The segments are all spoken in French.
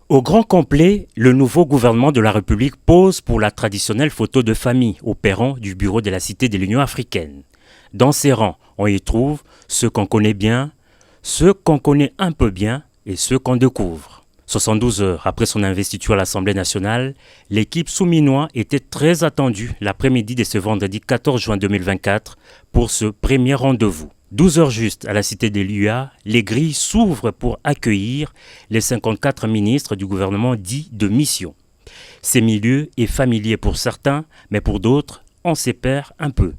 Au grand complet, le nouveau gouvernement de la République pose pour la traditionnelle photo de famille au perron du bureau de la Cité de l'Union africaine. Dans ces rangs, on y trouve ceux qu'on connaît bien, ceux qu'on connaît un peu bien et ceux qu'on découvre. 72 heures après son investiture à l'Assemblée nationale, l'équipe souminois était très attendue l'après-midi de ce vendredi 14 juin 2024 pour ce premier rendez-vous. 12 heures juste à la Cité de l'UA, les grilles s'ouvrent pour accueillir les 54 ministres du gouvernement dit de mission. Ces milieux est familier pour certains, mais pour d'autres, on s'y perd un peu.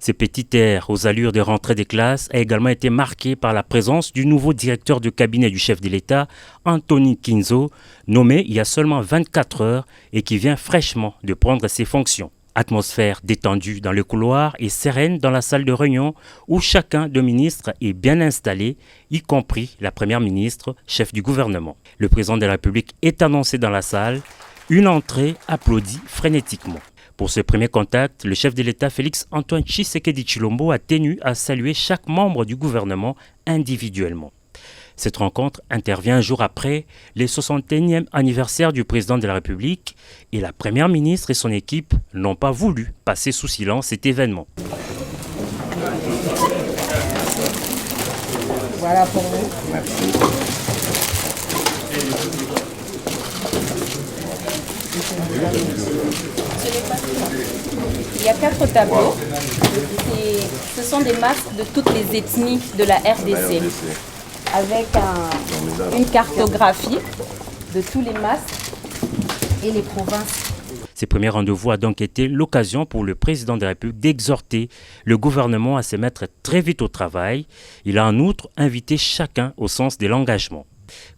Ce petit air aux allures de rentrée des classes a également été marqué par la présence du nouveau directeur de cabinet du chef de l'État, Anthony Kinzo, nommé il y a seulement 24 heures et qui vient fraîchement de prendre ses fonctions. Atmosphère détendue dans le couloir et sereine dans la salle de réunion où chacun des ministres est bien installé, y compris la première ministre, chef du gouvernement. Le président de la République est annoncé dans la salle, une entrée applaudie frénétiquement. Pour ce premier contact, le chef de l'État Félix Antoine Tshisekedi Tshilombo a tenu à saluer chaque membre du gouvernement individuellement. Cette rencontre intervient un jour après le 61e anniversaire du président de la République et la première ministre et son équipe n'ont pas voulu passer sous silence cet événement. Voilà pour vous. Merci. Il y a 4 tableaux. Ce sont des masques de toutes les ethnies de la RDC. Avec une cartographie de tous les masques et les provinces. Ces premiers rendez-vous a donc été l'occasion pour le président de la République d'exhorter le gouvernement à se mettre très vite au travail. Il a en outre invité chacun au sens de l'engagement,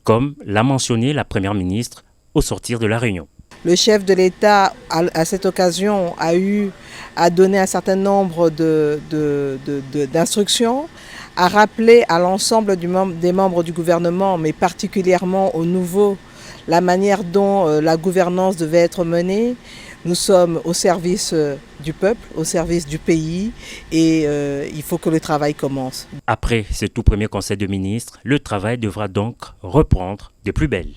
comme l'a mentionné la première ministre au sortir de la réunion. Le chef de l'État, à cette occasion, a donné un certain nombre d'instructions, a rappelé à l'ensemble des membres du gouvernement, mais particulièrement aux nouveaux, la manière dont la gouvernance devait être menée. Nous sommes au service du peuple, au service du pays et il faut que le travail commence. Après ce tout premier conseil de ministres, le travail devra donc reprendre de plus belle.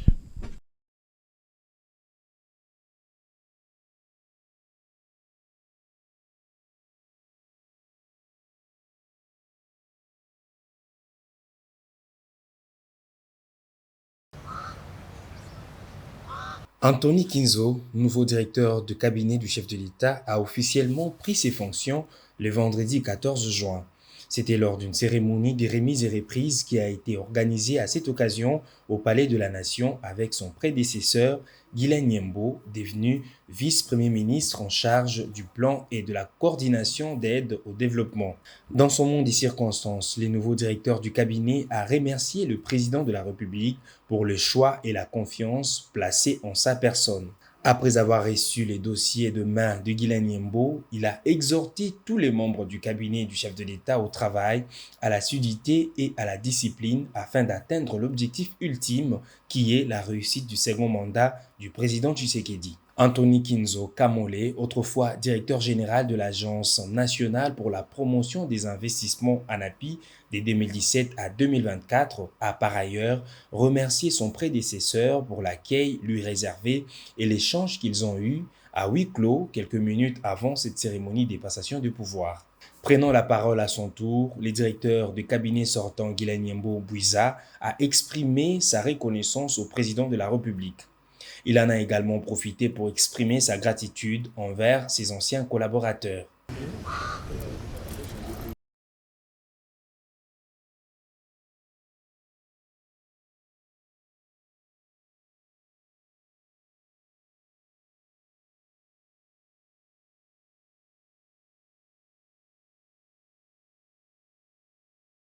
Anthony Kinzo, nouveau directeur de cabinet du chef de l'État, a officiellement pris ses fonctions le vendredi 14 juin. C'était lors d'une cérémonie de remise et reprise qui a été organisée à cette occasion au Palais de la Nation avec son prédécesseur, Guilain Nyembo, devenu vice-premier ministre en charge du plan et de la coordination d'aide au développement. Dans son monde des circonstances, le nouveau directeur du cabinet a remercié le président de la République pour le choix et la confiance placés en sa personne. Après avoir reçu les dossiers de main de Guilain Nyembo, il a exhorté tous les membres du cabinet du chef de l'État au travail, à la sudité et à la discipline afin d'atteindre l'objectif ultime qui est la réussite du second mandat du président Tshisekedi. Anthony Kinzo Kamole, autrefois directeur général de l'Agence nationale pour la promotion des investissements ANAPI de 2017 à 2024, a par ailleurs remercié son prédécesseur pour l'accueil lui réservé et l'échange qu'ils ont eu à huis clos quelques minutes avant cette cérémonie de passation de pouvoir. Prenant la parole à son tour, le directeur de cabinet sortant Guilain Nyembo Bouiza a exprimé sa reconnaissance au président de la République. Il en a également profité pour exprimer sa gratitude envers ses anciens collaborateurs.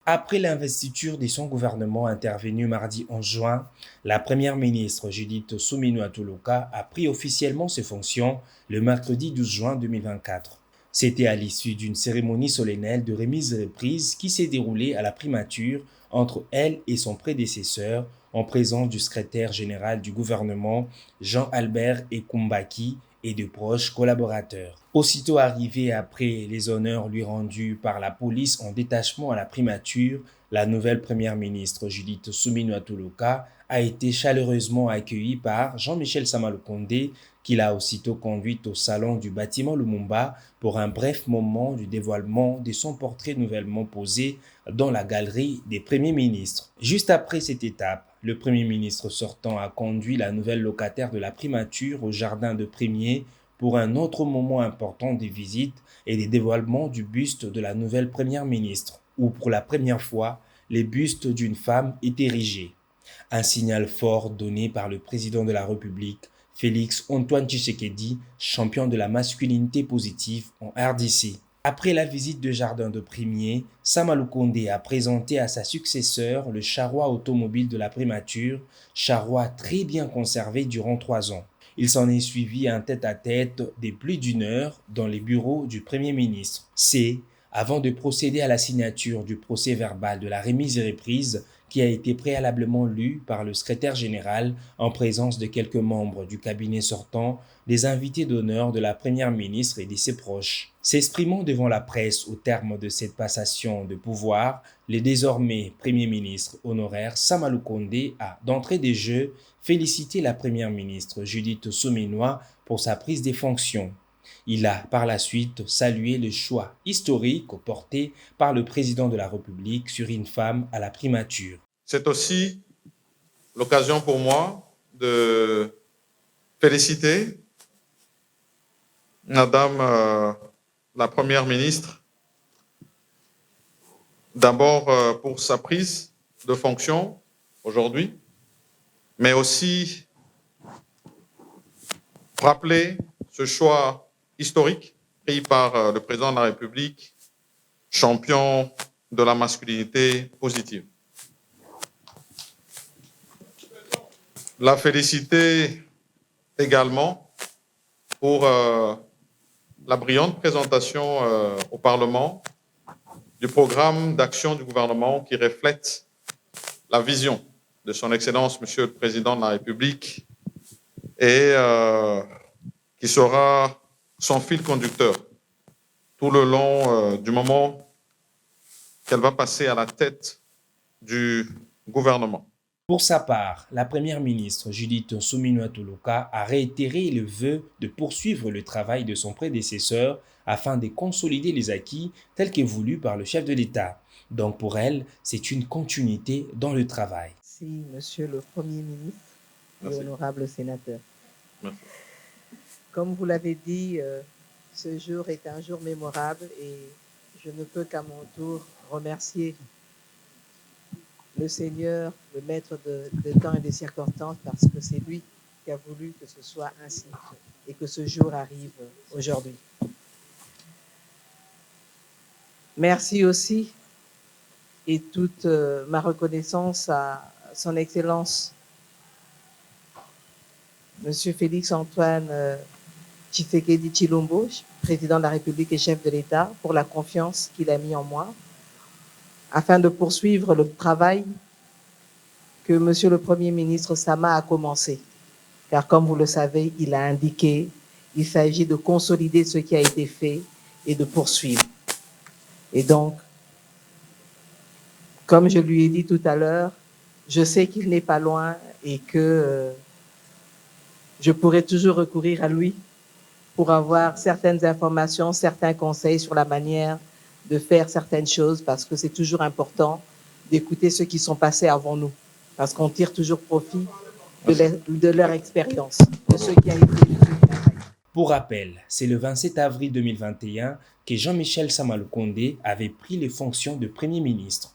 Après l'investiture de son gouvernement intervenue mardi 11 juin, la première ministre Judith Suminwa Tuluka a pris officiellement ses fonctions le mercredi 12 juin 2024. C'était à l'issue d'une cérémonie solennelle de remise et reprise qui s'est déroulée à la primature entre elle et son prédécesseur en présence du secrétaire général du gouvernement Jean-Albert Ekumbaki et de proches collaborateurs. Aussitôt arrivé après les honneurs lui rendus par la police en détachement à la primature, La nouvelle première ministre Judith Suminwa Toloka a été chaleureusement accueillie par Jean-Michel Sama Lukonde, qui l'a aussitôt conduite au salon du bâtiment Lumumba pour un bref moment du dévoilement de son portrait nouvellement posé dans la galerie des premiers ministres. Juste après cette étape, le premier ministre sortant a conduit la nouvelle locataire de la primature au jardin de Premier pour un autre moment important des visites et des dévoilements du buste de la nouvelle première ministre, où pour la première fois, les bustes d'une femme étaient érigés. Un signal fort donné par le président de la République, Félix Antoine Tshisekedi, champion de la masculinité positive en RDC. Après la visite de jardin de Premier, Sama Lukonde a présenté à sa successeur le charroi automobile de la primature, charroi très bien conservé durant 3 ans. Il s'en est suivi un tête-à-tête de plus d'une heure dans les bureaux du Premier ministre. C'est avant de procéder à la signature du procès-verbal de la remise et reprise qui a été préalablement lu par le secrétaire général en présence de quelques membres du cabinet sortant, des invités d'honneur de la première ministre et de ses proches. S'exprimant devant la presse au terme de cette passation de pouvoir, le désormais premier ministre honoraire Sama Lukonde a, d'entrée de jeu, félicité la première ministre Judith Suminwa pour sa prise des fonctions. Il a par la suite salué le choix historique porté par le président de la République sur une femme à la primature. C'est aussi l'occasion pour moi de féliciter Madame la Première ministre, d'abord pour sa prise de fonction aujourd'hui, mais aussi rappeler ce choix historique pris par le président de la République, champion de la masculinité positive. La féliciter également pour la brillante présentation au Parlement du programme d'action du gouvernement qui reflète la vision de son Excellence, Monsieur le Président de la République, et qui sera son fil conducteur tout le long du moment qu'elle va passer à la tête du gouvernement. Pour sa part, la première ministre Judith Suminwa Toloka a réitéré le vœu de poursuivre le travail de son prédécesseur afin de consolider les acquis tels que voulus par le chef de l'État. Donc pour elle, c'est une continuité dans le travail. Merci, Monsieur le Premier ministre et Merci. honorable sénateur. Merci. Comme vous l'avez dit, ce jour est un jour mémorable et je ne peux qu'à mon tour remercier le Seigneur, le maître de temps et des circonstances, parce que c'est lui qui a voulu que ce soit ainsi et que ce jour arrive aujourd'hui. Merci aussi et toute ma reconnaissance à son Excellence, Monsieur Félix Antoine Tshisekedi Tshilombo, président de la République et chef de l'État, pour la confiance qu'il a mis en moi, afin de poursuivre le travail que Monsieur le Premier ministre Sama a commencé. Car comme vous le savez, il a indiqué, il s'agit de consolider ce qui a été fait et de poursuivre. Et donc, comme je lui ai dit tout à l'heure, je sais qu'il n'est pas loin et que je pourrai toujours recourir à lui pour avoir certaines informations, certains conseils sur la manière de faire certaines choses, parce que c'est toujours important d'écouter ceux qui sont passés avant nous, parce qu'on tire toujours profit de leur expérience, de ceux qui ont été du travail. Pour rappel, c'est le 27 avril 2021 que Jean-Michel Sama Lukonde avait pris les fonctions de Premier ministre.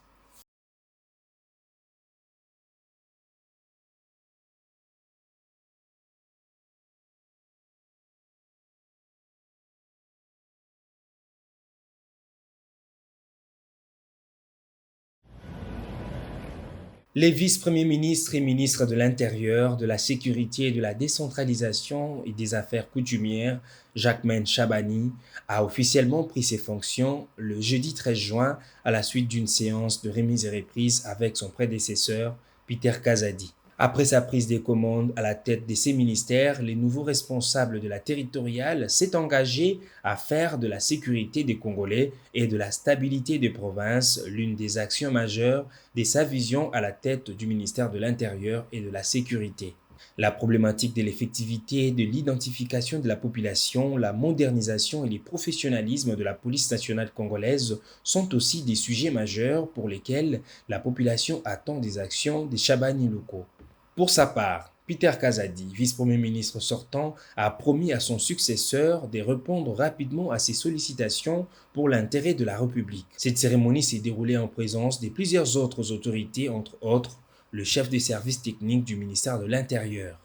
Les vice-premiers ministres et ministres de l'Intérieur, de la Sécurité et de la Décentralisation et des Affaires coutumières, Jacquemaine Chabani, a officiellement pris ses fonctions le jeudi 13 juin à la suite d'une séance de remise et reprise avec son prédécesseur, Peter Kazadi. Après sa prise des commandes à la tête de ces ministères, les nouveaux responsables de la territoriale s'est engagé à faire de la sécurité des Congolais et de la stabilité des provinces l'une des actions majeures de sa vision à la tête du ministère de l'Intérieur et de la Sécurité. La problématique de l'effectivité, de l'identification de la population, la modernisation et le professionnalisme de la police nationale congolaise sont aussi des sujets majeurs pour lesquels la population attend des actions des Chabani locaux. Pour sa part, Peter Kazadi, vice-premier ministre sortant, a promis à son successeur de répondre rapidement à ses sollicitations pour l'intérêt de la République. Cette cérémonie s'est déroulée en présence de plusieurs autres autorités, entre autres le chef des services techniques du ministère de l'Intérieur.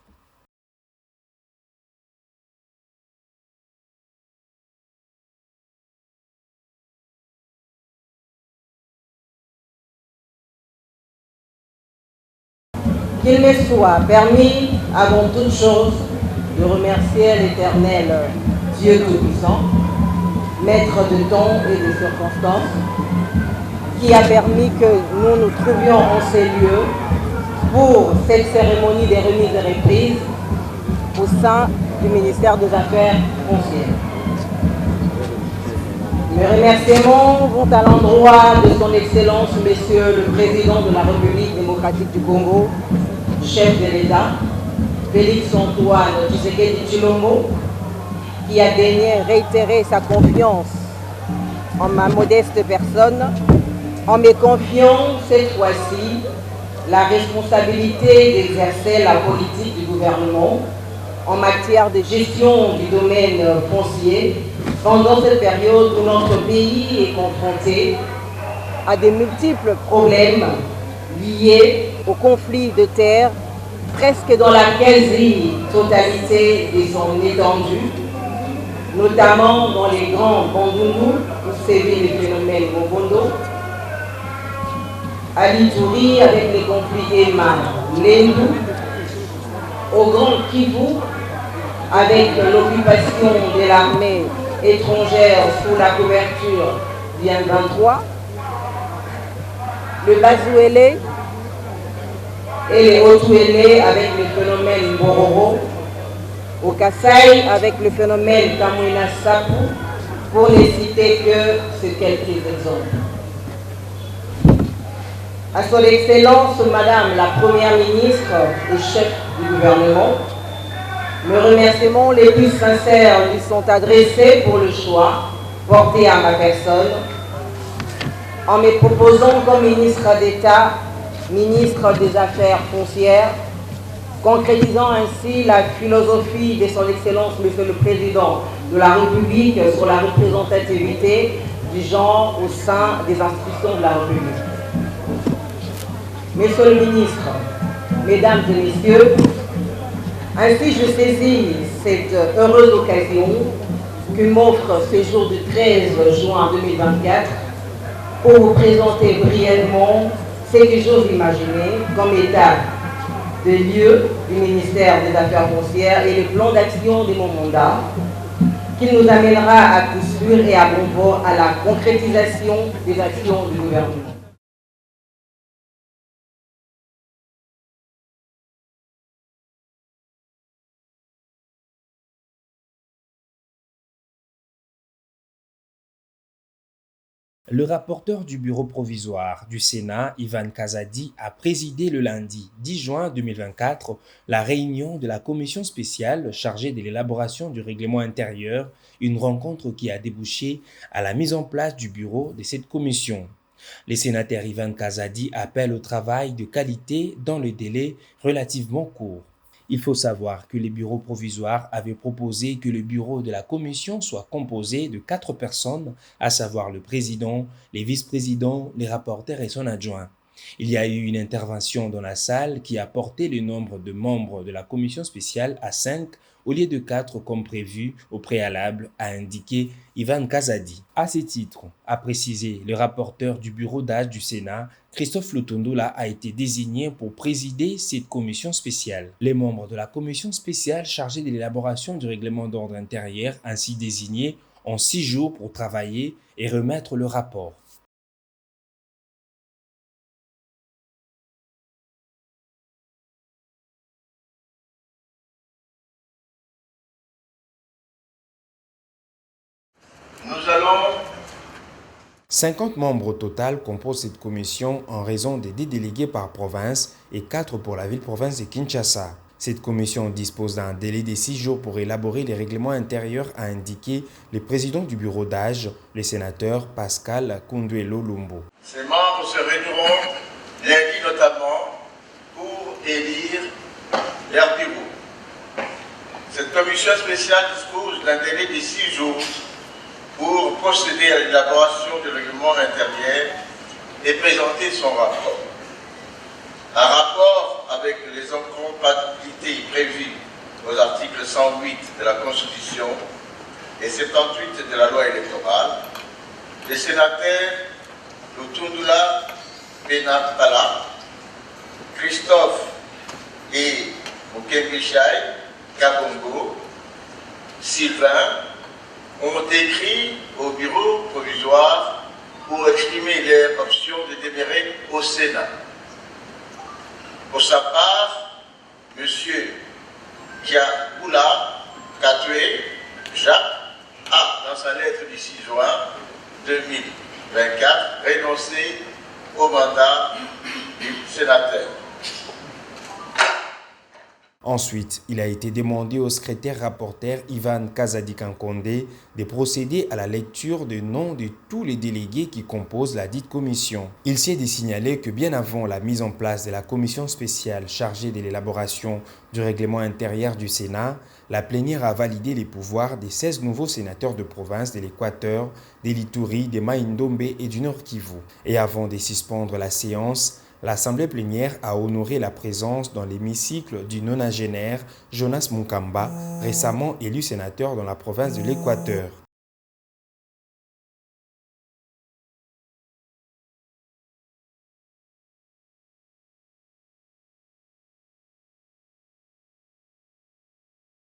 Qu'il me soit permis, avant toute chose, de remercier l'Éternel Dieu Tout-Puissant, maître de temps et de circonstances, qui a permis que nous nous trouvions en ces lieux pour cette cérémonie des remises et reprises au sein du ministère des Affaires foncières. Mes remerciements vont à l'endroit de son Excellence, Monsieur le Président de la République démocratique du Congo, chef de l'État, Félix Antoine Tshisekedi Tshilombo, qui a daigné réitérer sa confiance en ma modeste personne, en me confiant cette fois-ci la responsabilité d'exercer la politique du gouvernement en matière de gestion du domaine foncier pendant cette période où notre pays est confronté à de multiples problèmes liés au conflit de terre presque dans la quasi-totalité de son étendue, notamment dans les grands Bandundu où sévit le phénomène Mobondo, à l'Ituri avec les conflits Emma, Lendu, au Grand Kivu avec l'occupation de l'armée étrangère sous la couverture du M23, le Bazouélé et les Haut-Ouélé avec le phénomène Bororo, au Kasaï avec le phénomène Kamwina Sapu, pour ne citer que ces quelques exemples. À son Excellence, Madame la Première ministre et chef du gouvernement, mes remerciements les plus sincères lui sont adressés pour le choix porté à ma personne en me proposant comme ministre d'État, ministre des Affaires foncières, concrétisant ainsi la philosophie de son Excellence, Monsieur le Président de la République sur la représentativité du genre au sein des institutions de la République. Monsieur le ministre, Mesdames et Messieurs, ainsi je saisis cette heureuse occasion que m'offre ce jour du 13 juin 2024 pour vous présenter brièvement ce que j'ose imaginer comme état de lieu du ministère des Affaires foncières et le plan d'action de mon mandat qui nous amènera à coup sûr et à bon port à la concrétisation des actions du gouvernement. Le rapporteur du bureau provisoire du Sénat, Ivan Kazadi, a présidé le lundi 10 juin 2024 la réunion de la commission spéciale chargée de l'élaboration du règlement intérieur, une rencontre qui a débouché à la mise en place du bureau de cette commission. Le sénateur Ivan Kazadi appelle au travail de qualité dans le délai relativement court. Il faut savoir que les bureaux provisoires avaient proposé que le bureau de la commission soit composé de 4 personnes, à savoir le président, les vice-présidents, les rapporteurs et son adjoint. Il y a eu une intervention dans la salle qui a porté le nombre de membres de la commission spéciale à 5 au lieu de 4 comme prévu au préalable, a indiqué Ivan Kazadi. À ce titre, a précisé le rapporteur du bureau d'âge du Sénat, Christophe Lutondola, a été désigné pour présider cette commission spéciale. Les membres de la commission spéciale chargée de l'élaboration du règlement d'ordre intérieur, ainsi désignés, ont 6 jours pour travailler et remettre le rapport. 50 membres au total composent cette commission en raison des 10 délégués par province et 4 pour la ville-province de Kinshasa. Cette commission dispose d'un délai de 6 jours pour élaborer les règlements intérieurs, a indiqué le président du bureau d'âge, le sénateur Pascal Kounduelo Lumbo. Ces membres se réuniront lundi notamment pour élire leur bureau. Cette commission spéciale dispose d'un délai de 6 jours pour procéder à l'élaboration du règlement intérieur et présenter son rapport. Un rapport avec les incompatibilités prévues aux articles 108 de la Constitution et 78 de la loi électorale. Les sénateurs Lutundula Benapala, Christophe et Mukembichai Kabongo, Sylvain, ont écrit au bureau provisoire pour exprimer leur option de demeurer au Sénat. Pour sa part, M. Kiaboula Katoué Jacques a, dans sa lettre du 6 juin 2024, renoncé au mandat du sénateur. Ensuite, il a été demandé au secrétaire rapporteur Ivan Kazadi-Kankonde de procéder à la lecture des noms de tous les délégués qui composent la dite commission. Il s'est de signaler que bien avant la mise en place de la commission spéciale chargée de l'élaboration du règlement intérieur du Sénat, la plénière a validé les pouvoirs des 16 nouveaux sénateurs de province de l'Équateur, de l'Ituri, de Maïndombe et du Nord Kivu. Et avant de suspendre la séance, l'Assemblée plénière a honoré la présence dans l'hémicycle du nonagénaire Jonas Munkamba, récemment élu sénateur dans la province de l'Équateur.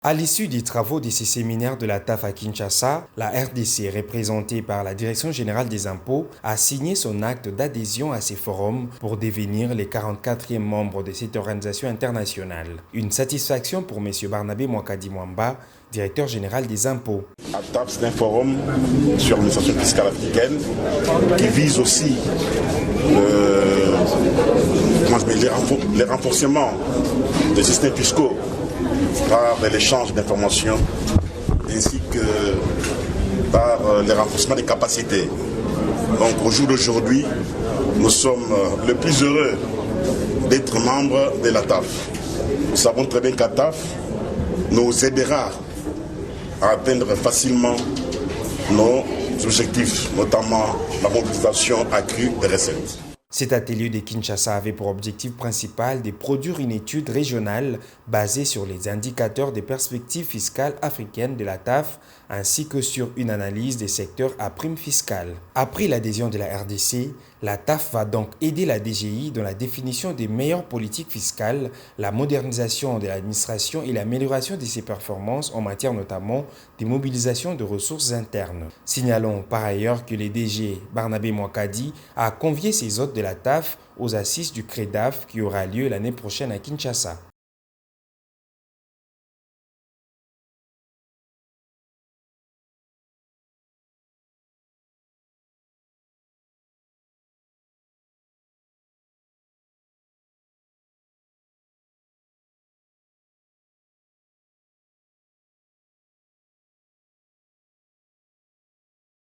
À l'issue des travaux de ces séminaires de la TAF à Kinshasa, la RDC, représentée par la Direction générale des impôts, a signé son acte d'adhésion à ces forums pour devenir les 44e membres de cette organisation internationale. Une satisfaction pour M. Barnabé Mwakadi Mwamba, directeur général des impôts. La TAF, c'est un forum sur l'administration fiscale africaine qui vise aussi les renforcements des systèmes fiscaux par l'échange d'informations ainsi que par le renforcement des capacités. Donc au jour d'aujourd'hui, nous sommes le plus heureux d'être membres de la TAF. Nous savons très bien que la TAF nous aidera à atteindre facilement nos objectifs, notamment la mobilisation accrue des recettes. Cet atelier de Kinshasa avait pour objectif principal de produire une étude régionale basée sur les indicateurs des perspectives fiscales africaines de la TAF ainsi que sur une analyse des secteurs à prime fiscale. Après l'adhésion de la RDC, la TAF va donc aider la DGI dans la définition des meilleures politiques fiscales, la modernisation de l'administration et l'amélioration de ses performances en matière notamment de mobilisation de ressources internes. Signalons par ailleurs que le DG Barnabé Mwakadi a convié ses hôtes de la TAF aux assises du CREDAF qui aura lieu l'année prochaine à Kinshasa.